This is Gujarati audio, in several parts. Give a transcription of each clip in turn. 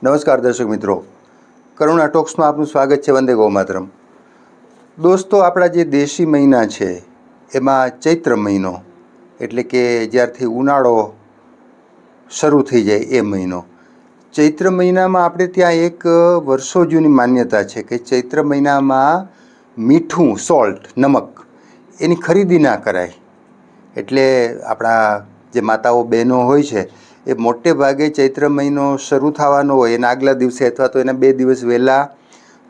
નમસ્કાર દર્શક મિત્રો, કરુણા ટોક્સમાં આપનું સ્વાગત છે. વંદે ગૌમાતરમ. દોસ્તો, આપણા જે દેશી મહિના છે એમાં ચૈત્ર મહિનો એટલે કે જ્યારથી ઉનાળો શરૂ થઈ જાય એ મહિનો. ચૈત્ર મહિનામાં આપણે ત્યાં એક વર્ષો જૂની માન્યતા છે કે ચૈત્ર મહિનામાં મીઠું, સોલ્ટ, નમક એની ખરીદી ના કરાય. એટલે આપણા જે માતાઓ બહેનો હોય છે એ મોટે ભાગે ચૈત્ર મહિનો શરૂ થવાનો હોય એના આગલા દિવસે અથવા તો એના 2 દિવસ વહેલા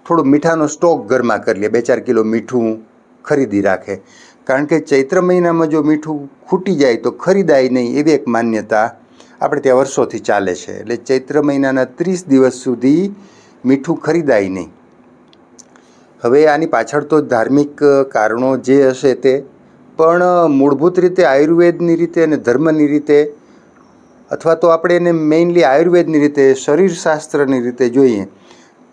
થોડો મીઠાનો સ્ટોક ઘરમાં કરી લે, 2-4 કિલો મીઠું ખરીદી રાખે. કારણ કે ચૈત્ર મહિનામાં જો મીઠું ખૂટી જાય તો ખરીદાય નહીં, એવી એક માન્યતા આપણે ત્યાં વર્ષોથી ચાલે છે. એટલે ચૈત્ર મહિનાના 30 દિવસ સુધી મીઠું ખરીદાય નહીં. હવે આની પાછળ તો ધાર્મિક કારણો જે હશે તે, પણ મૂળભૂત રીતે આયુર્વેદની રીતે અને ધર્મની રીતે, અથવા તો આપણે એને મેઇનલી આયુર્વેદની રીતે, શરીરશાસ્ત્રની રીતે જોઈએ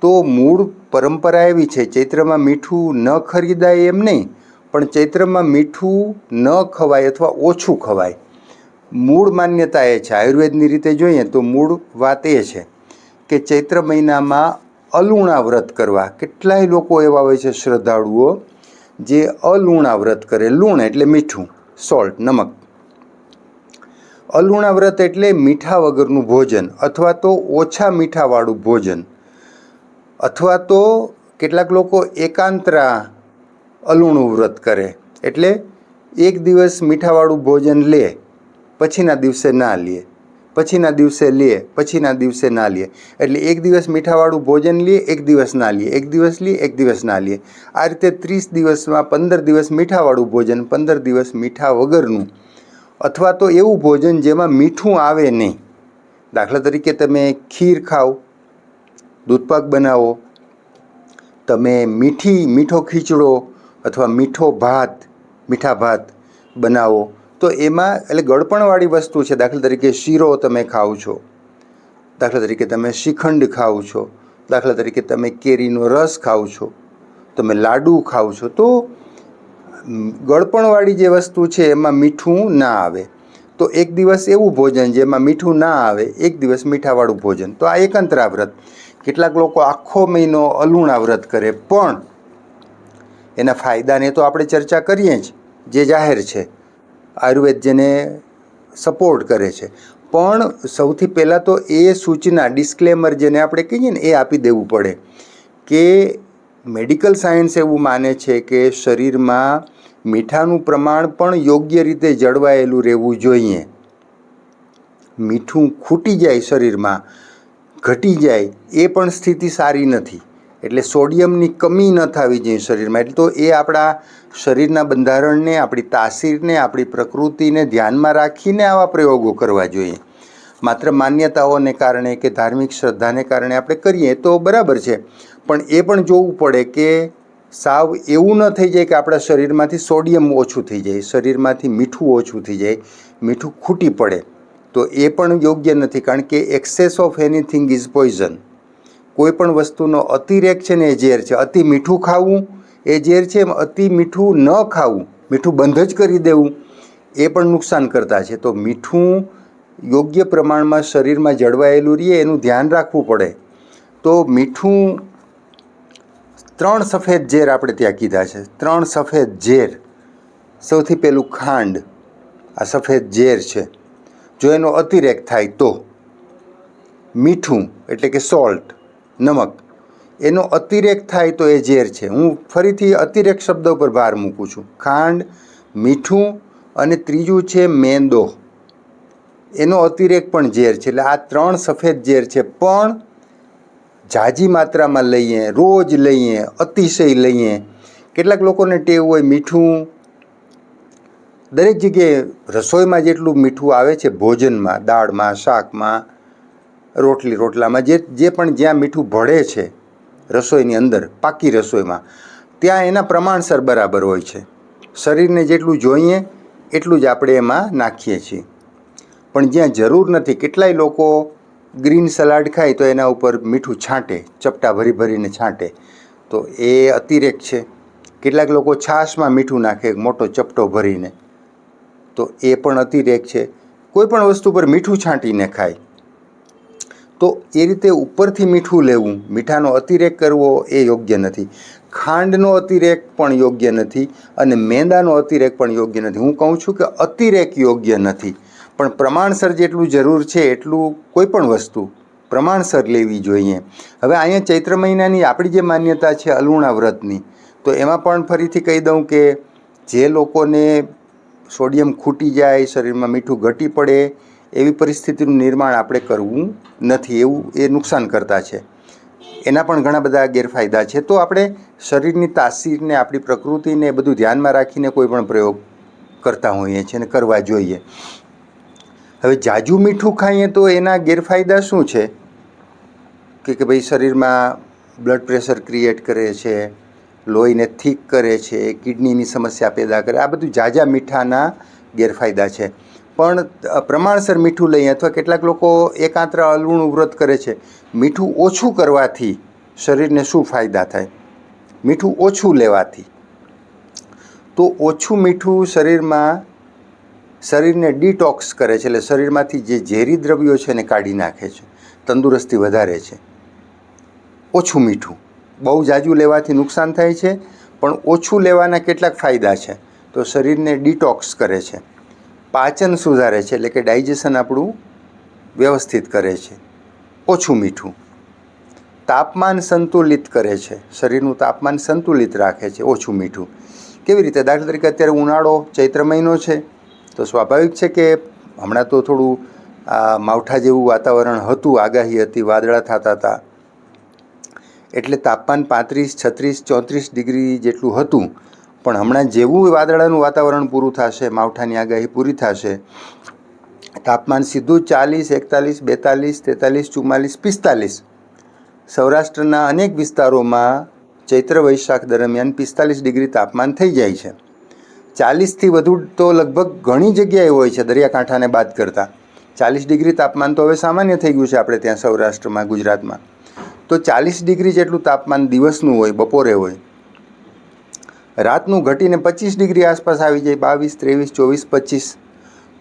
તો મૂળ પરંપરા એવી છે ચૈત્રમાં મીઠું ન ખરીદાય એમ નહીં, પણ ચૈત્રમાં મીઠું ન ખવાય અથવા ઓછું ખવાય. મૂળ માન્યતા એ છે. આયુર્વેદની રીતે જોઈએ તો મૂળ વાત એ છે કે ચૈત્ર મહિનામાં અલુણા વ્રત કરવા. કેટલાય લોકો એવા હોય છે શ્રદ્ધાળુઓ જે અલુણા વ્રત કરે. લૂણ એટલે મીઠું, સોલ્ટ, નમક. અલુણા વ્રત એટલે મીઠા વગરનું ભોજન, અથવા તો ઓછા મીઠાવાળું ભોજન, અથવા તો કેટલાક લોકો એકાંતરા અલુણું વ્રત કરે. એટલે એક દિવસ મીઠાવાળું ભોજન લે, પછીના દિવસે ના લે, પછીના દિવસે લે, પછીના દિવસે ના લે. એટલે એક દિવસ મીઠાવાળું ભોજન લે, એક દિવસ ના લે, એક દિવસ લે, એક દિવસ ના લે. આ રીતે 30 દિવસમાં 15 દિવસ મીઠાવાળું ભોજન, 15 દિવસ મીઠા વગરનું, અથવા તો એવું ભોજન જેમાં મીઠું આવે નહીં. દાખલા તરીકે તમે ખીર ખાઓ, દૂધપાક બનાવો, તમે મીઠો ખીચડો અથવા મીઠો ભાત, મીઠા ભાત બનાવો, તો એમાં એટલે ગળપણવાળી વસ્તુ છે. દાખલા તરીકે શીરો તમે ખાઓ છો, દાખલા તરીકે તમે શ્રીખંડ ખાઓ છો, દાખલા તરીકે તમે કેરીનો રસ ખાઓ છો, તમે લાડુ ખાઓ છો, તો ગળપણવાળી જે વસ્તુ છે એમાં મીઠું ના આવે. તો એક દિવસ એવું ભોજન જેમાં મીઠું ના આવે, એક દિવસ મીઠાવાળું ભોજન. તો આ એકાંતરા વ્રત. કેટલાક લોકો આખો મહિનો અલુણા વ્રત કરે, પણ એના ફાયદાને તો આપણે ચર્ચા કરીએ જ, જે જાહેર છે, આયુર્વેદ જેને સપોર્ટ કરે છે. પણ સૌથી પહેલાં તો એ સૂચના, ડિસ્ક્લેમર જેને આપણે કહીએ ને, એ આપી દેવું પડે કે મેડિકલ સાયન્સ એવું માને છે કે શરીરમાં મીઠાનું પ્રમાણ પણ યોગ્ય રીતે જળવાયેલું રહેવું જોઈએ. મીઠું ખૂટી જાય શરીરમાં, ઘટી જાય, એ પણ સ્થિતિ સારી નથી. એટલે સોડિયમની કમી ન થવી જોઈએ શરીરમાં. એટલે તો એ આપણા શરીરના બંધારણને, આપણી તાસીરને, આપણી પ્રકૃતિને ધ્યાનમાં રાખીને આવા પ્રયોગો કરવા જોઈએ. માત્ર માન્યતાઓને કારણે કે ધાર્મિક શ્રદ્ધાને કારણે આપણે કરીએ તો બરાબર છે, પણ એ પણ જોવું પડે કે સાવ એવું ન થઈ જાય કે આપણા શરીરમાંથી સોડિયમ ઓછું થઈ જાય, શરીરમાંથી મીઠું ઓછું થઈ જાય, મીઠું ખૂટી પડે, તો એ પણ યોગ્ય નથી. કારણ કે access of anything is poison. કોઈ પણ વસ્તુનો અતિરેક છે ને એ ઝેર છે. અતિ મીઠું ખાવું એ ઝેર છે, એમ અતિ મીઠું ન ખાવું, મીઠું બંધ જ કરી દેવું, એ પણ નુકસાન કરતા છે. તો મીઠું યોગ્ય પ્રમાણમાં શરીરમાં જળવાયેલું રહે એનું ધ્યાન રાખવું પડે. તો મીઠું 3 સફેદ ઝેર આપણે ત્યાં કીધા છે. 3 સફેદ ઝેર. સૌથી પહેલું ખાંડ, આ સફેદ ઝેર છે. જો એનો અતિરેક થાય તો મીઠું એટલે કે સોલ્ટ, નમક, એનો અતિરેક થાય તો એ ઝેર છે. હું ફરીથી અતિરેક શબ્દ ઉપર ભાર મૂકું છું. ખાંડ, મીઠું, અને ત્રીજું છે મેંદો. એનો અતિરેક પણ ઝેર છે. એટલે આ 3 સફેદ ઝેર છે. પણ ઝાઝી માત્રામાં લઈએ, રોજ લઈએ, અતિશય લઈએ. કેટલાક લોકોને ટેવ હોય મીઠું દરેક જગ્યાએ, રસોઈમાં જેટલું મીઠું આવે છે ભોજનમાં, દાળમાં, શાકમાં, રોટલામાં, જે પણ જ્યાં મીઠું ભળે છે રસોઈની અંદર, પાકી રસોઈમાં, ત્યાં એના પ્રમાણસર બરાબર હોય છે. શરીરને જેટલું જોઈએ એટલું જ આપણે એમાં નાખીએ છીએ. પણ જ્યાં જરૂર નથી, કેટલાય લોકો ગ્રીન સલાડ ખાય તો એના ઉપર મીઠું છાંટે, ચપટા ભરીને છાંટે, તો એ અતિરેક છે. કેટલાક લોકો છાશમાં મીઠું નાખે મોટો ચપટો ભરીને, તો એ પણ અતિરેક છે. કોઈ પણ વસ્તુ પર મીઠું છાંટીને ખાય તો એ રીતે ઉપરથી મીઠું લેવું, મીઠાનો અતિરેક કરવો એ યોગ્ય નથી. ખાંડનો અતિરેક પણ યોગ્ય નથી અને મેંદાનો અતિરેક પણ યોગ્ય નથી. હું કહું છું કે અતિરેક યોગ્ય નથી, પણ પ્રમાણસર જેટલું જરૂર છે એટલું કોઈ પણ વસ્તુ પ્રમાણસર લેવી જોઈએ. હવે અહીંયા ચૈત્ર મહિનાની આપણી જે માન્યતા છે અલુણા વ્રતની, તો એમાં પણ ફરીથી કહી દઉં કે જે લોકોને સોડિયમ ખૂટી જાય, શરીરમાં મીઠું ઘટી પડે એવી પરિસ્થિતિનું નિર્માણ આપણે કરવું નથી. એવું એ નુકસાન કરતા છે, એના પણ ઘણા બધા ગેરફાયદા છે. તો આપણે શરીરની તાસીરને, આપણી પ્રકૃતિને બધું ધ્યાનમાં રાખીને કોઈ પણ પ્રયોગ કરતા હોઈએ છીએ અને કરવા જોઈએ. હવે જાજુ મીઠું ખાઈએ તો એના ગેરફાયદા શું છે કે ભાઈ શરીરમાં બ્લડ પ્રેશર ક્રિએટ કરે છે, લોહીને થીક કરે છે, કિડનીની સમસ્યા પેદા કરે. આ બધું ઝાઝા મીઠાના ગેરફાયદા છે. પણ પ્રમાણસર મીઠું લઈએ, અથવા કેટલાક લોકો એકાંતરા અલુણું વ્રત કરે છે. મીઠું ઓછું કરવાથી શરીરને શું ફાયદા થાય? મીઠું ઓછું લેવાથી, તો ઓછું મીઠું શરીરને ડિટોક્સ કરે છે, એટલે શરીરમાંથી જે ઝેરી દ્રવ્યો છે એને કાઢી નાખે છે, તંદુરસ્તી વધારે છે. ઓછું મીઠું બહુ ઝાઝું લેવાથી નુકસાન થાય છે, પણ ઓછું લેવાના કેટલાક ફાયદા છે. તો શરીરને ડિટોક્સ કરે છે, પાચન સુધારે છે, એટલે કે ડાયજેશન આપણું વ્યવસ્થિત કરે છે. ઓછું મીઠું તાપમાન સંતુલિત કરે છે, શરીરનું તાપમાન સંતુલિત રાખે છે ઓછું મીઠું. કેવી રીતે? દાખલા તરીકે અત્યારે ઉનાળો ચૈત્ર મહિનો છે, તો સ્વાભાવિક છે કે હમણાં તો થોડું માવઠા જેવું વાતાવરણ હતું, આગાહી હતી, વાદળા થતા હતા, એટલે તાપમાન 35, 36, 34 ડિગ્રી જેટલું હતું. પણ હમણાં જેવું વાદળાનું વાતાવરણ પૂરું થશે, માવઠાની આગાહી પૂરી થશે, તાપમાન સીધું 40, 41, 42, 43, 44, 45. સૌરાષ્ટ્રના અનેક વિસ્તારોમાં ચૈત્ર વૈશાખ દરમિયાન 45 ડિગ્રી તાપમાન થઈ જાય છે. 40થી વધુ તો લગભગ ઘણી જગ્યાએ હોય છે, દરિયાકાંઠાને બાદ કરતાં 40 ડિગ્રી તાપમાન તો હવે સામાન્ય થઈ ગયું છે આપણે ત્યાં સૌરાષ્ટ્રમાં, ગુજરાતમાં. તો 40 ડિગ્રી જેટલું તાપમાન દિવસનું હોય, બપોરે હોય. રાતનું ઘટીને 25 ડિગ્રી આસપાસ આવી જાય, 22, 23, 24, 25.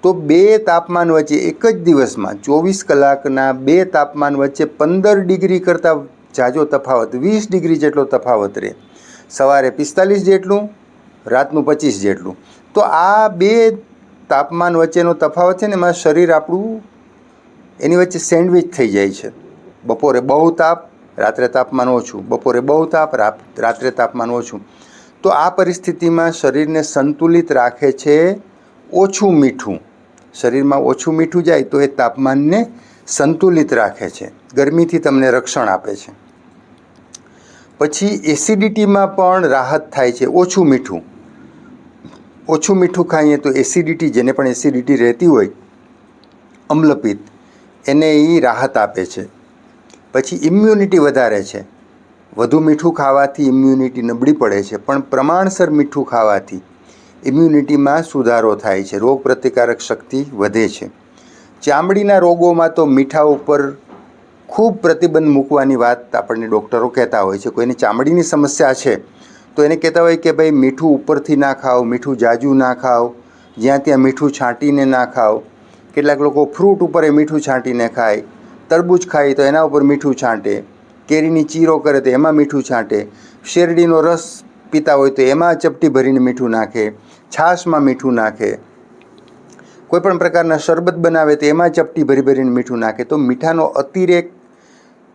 તો બે તાપમાન વચ્ચે એક જ દિવસમાં 24 કલાકના બે તાપમાન વચ્ચે 15 ડિગ્રી કરતાં ઝાઝો તફાવત, 20 ડિગ્રી જેટલો તફાવત રહે. સવારે 45 જેટલું, રાતનું 25 જેટલું. તો આ બે તાપમાન વચ્ચેનો તફાવત છે ને, એમાં શરીર આપણું એની વચ્ચે સેન્ડવિચ થઈ જાય છે. બપોરે બહુ તાપ, રાત્રે તાપમાન ઓછું, બપોરે બહુ તાપ, રાત્રે તાપમાન ઓછું. તો આ પરિસ્થિતિમાં શરીરને સંતુલિત રાખે છે ઓછું મીઠું. શરીરમાં ઓછું મીઠું જાય તો એ તાપમાનને સંતુલિત રાખે છે, ગરમીથી તમને રક્ષણ આપે છે. પછી એસિડિટીમાં પણ રાહત થાય છે ઓછું મીઠું. ઓછું મીઠું ખાઈએ તો એસિડિટી, જેને પણ એસિડિટી રહેતી હોય, અમ્લપિત્ત, એને એ રાહત આપે છે. પછી ઇમ્યુનિટી વધારે છે. વધુ મીઠું ખાવાથી ઇમ્યુનિટી નબળી પડે છે, પણ પ્રમાણસર મીઠું ખાવાથી ઇમ્યુનિટીમાં સુધારો થાય છે, રોગ પ્રતિકારક શક્તિ વધે છે. ચામડીના રોગોમાં તો મીઠા ઉપર ખૂબ પ્રતિબંધ મૂકવાની વાત આપણને ડૉક્ટરો કહેતા હોય છે. કોઈને ચામડીની સમસ્યા છે તો એને કહેતા હોય કે ભાઈ મીઠું ઉપરથી ના ખાઓ, મીઠું જાજુ ના ખાઓ, જ્યાં ત્યાં મીઠું છાંટીને ના ખાઓ. કેટલાક લોકો ફ્રૂટ ઉપર મીઠું છાંટીને ખાય, તરબૂચ ખાય તો એના ઉપર મીઠું છાંટે, કેરીની ચીરો કરે તો એમાં મીઠું છાંટે, શેરડીનો રસ પીતા હોય તો એમાં ચપટી ભરીને મીઠું નાખે, છાશમાં મીઠું નાખે, કોઈપણ પ્રકારના શરબત બનાવે તો એમાં ચપટી ભરીને મીઠું નાખે. તો મીઠાનો અતિરેક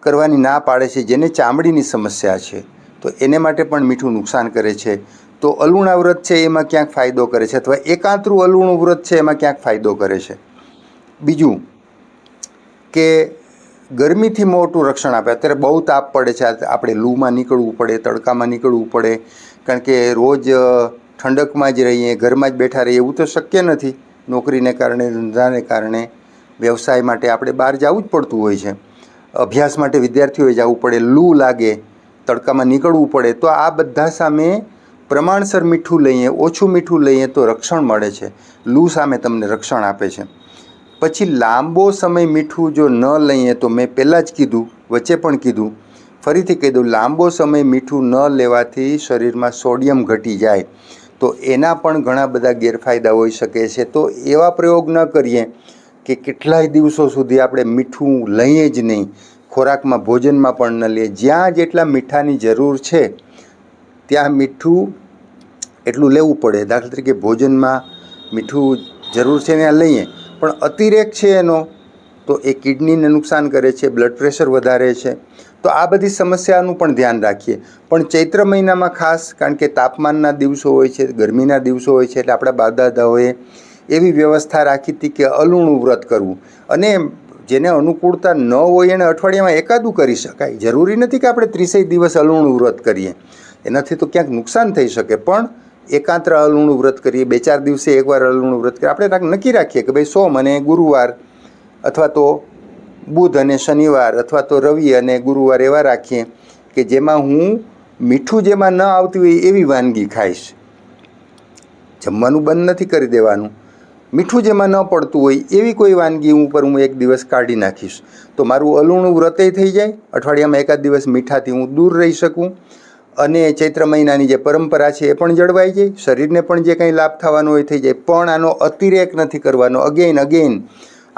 કરવાની ના પાડે છે. જેને ચામડીની સમસ્યા છે તો એને માટે પણ મીઠું નુકસાન કરે છે. તો અલુણા વ્રત છે એમાં ક્યાંક ફાયદો કરે છે, અથવા એકાંતરું અલુણું વ્રત છે એમાં ક્યાંક ફાયદો કરે છે. બીજું કે ગરમીથી મોટું રક્ષણ આપે. અત્યારે બહુ તાપ પડે છે, આપણે લૂમાં નીકળવું પડે, તડકામાં નીકળવું પડે, કારણ કે રોજ ઠંડકમાં જ રહીએ, ઘરમાં જ બેઠા રહીએ એવું તો શક્ય નથી. નોકરીને કારણે, ધંધાને કારણે, વ્યવસાય માટે આપણે બહાર જવું જ પડતું હોય છે. અભ્યાસ માટે વિદ્યાર્થીઓએ જવું પડે, લૂ લાગે, તડકામાં નીકળવું પડે. તો આ બધા સામે પ્રમાણસર મીઠું લઈએ, ઓછું મીઠું લઈએ તો રક્ષણ મળે છે. લૂ સામે તમને રક્ષણ આપે છે. પછી લાંબો સમય મીઠું જો ન લઈએ તો મેં પહેલાં જ કીધું, વચ્ચે પણ કીધું, ફરીથી કહી દઉં, લાંબો સમય મીઠું ન લેવાથી શરીરમાં સોડિયમ ઘટી જાય તો એના પણ ઘણા બધા ગેરફાયદા હોઈ શકે છે. તો એવા પ્રયોગ ન કરીએ. કે કેટલાય દિવસો સુધી આપણે મીઠું લઈએ જ નહીં, ખોરાકમાં ભોજનમાં પણ ન લઈએ. જ્યાં જેટલા મીઠાની જરૂર છે ત્યાં મીઠું એટલું લેવું પડે. દાખલા તરીકે ભોજનમાં મીઠું જરૂર છે ત્યાં લઈએ, પણ અતિરેક છે એનો તો એ કિડનીને નુકસાન કરે છે, બ્લડ પ્રેશર વધારે છે. તો આ બધી સમસ્યાનું પણ ધ્યાન રાખીએ. પણ ચૈત્ર મહિનામાં ખાસ, કારણ કે તાપમાનના દિવસો હોય છે, ગરમીના દિવસો હોય છે, એટલે આપણા બાપદાદાઓએ એવી વ્યવસ્થા રાખી હતી કે અલુણું વ્રત કરવું. અને જેને અનુકૂળતા ન હોય એને અઠવાડિયામાં એકાદું કરી શકાય. જરૂરી નથી કે આપણે 30 દિવસ અલુણું વ્રત કરીએ, એનાથી તો ક્યાંક નુકસાન થઈ શકે. પણ એકાંત્ર અલુણું વ્રત કરીએ, 2-4 દિવસે એકવાર અલુણું વ્રત કરીએ. આપણે નક્કી રાખીએ કે ભાઈ સોમ અને ગુરુવાર, અથવા તો બુધ અને શનિવાર, અથવા તો રવિ અને ગુરુવાર એવા રાખીએ કે જેમાં હું મીઠું જેમાં ન આવતી હોય એવી વાનગી ખાઈશ. જમવાનું બંધ નથી કરી દેવાનું, મીઠું જેમાં ન પડતું હોય એવી કોઈ વાનગી ઉપર હું એક દિવસ કાઢી નાખીશ. તો મારું અલુણું વ્રતય થઈ જાય, અઠવાડિયામાં એકાદ દિવસ મીઠાથી હું દૂર રહી શકું, અને ચૈત્ર મહિનાની જે પરંપરા છે એ પણ જળવાઈ જાય, શરીરને પણ જે કંઈ લાભ થવાનો હોય થઈ જાય. પણ આનો અતિરેક નથી કરવાનો. અગેન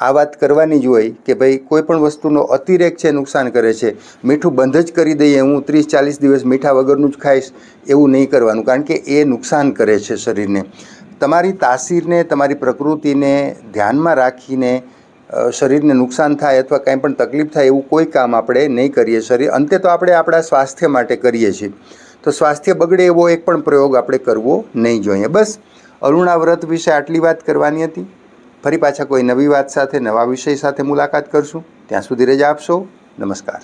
આ વાત કરવાની જ હોય કે ભાઈ કોઈ પણ વસ્તુનો અતિરેક છે નુકસાન કરે છે. મીઠું બંધ જ કરી દઈએ, હું 30-40 દિવસ મીઠા વગરનું જ ખાઈશ, એવું નહીં કરવાનું, કારણ કે એ નુકસાન કરે છે શરીરને. તમારી તાસીરને, તમારી પ્રકૃતિને ધ્યાનમાં રાખીને શરીરને નુકસાન થાય અથવા કંઈ પણ તકલીફ થાય એવું કોઈ કામ આપણે નહીં કરીએ. અંતે તો આપણે આપણા સ્વાસ્થ્ય માટે કરીએ છીએ, તો સ્વાસ્થ્ય બગડે એવો એક પણ પ્રયોગ આપણે કરવો નહીં જોઈએ. બસ અલુણા વ્રત વિશે આટલી વાત કરવાની હતી. ફરી પાછા કોઈ નવી વાત સાથે, નવા વિષય સાથે મુલાકાત કરશું. ત્યાં સુધી રજા આપશો. નમસ્કાર.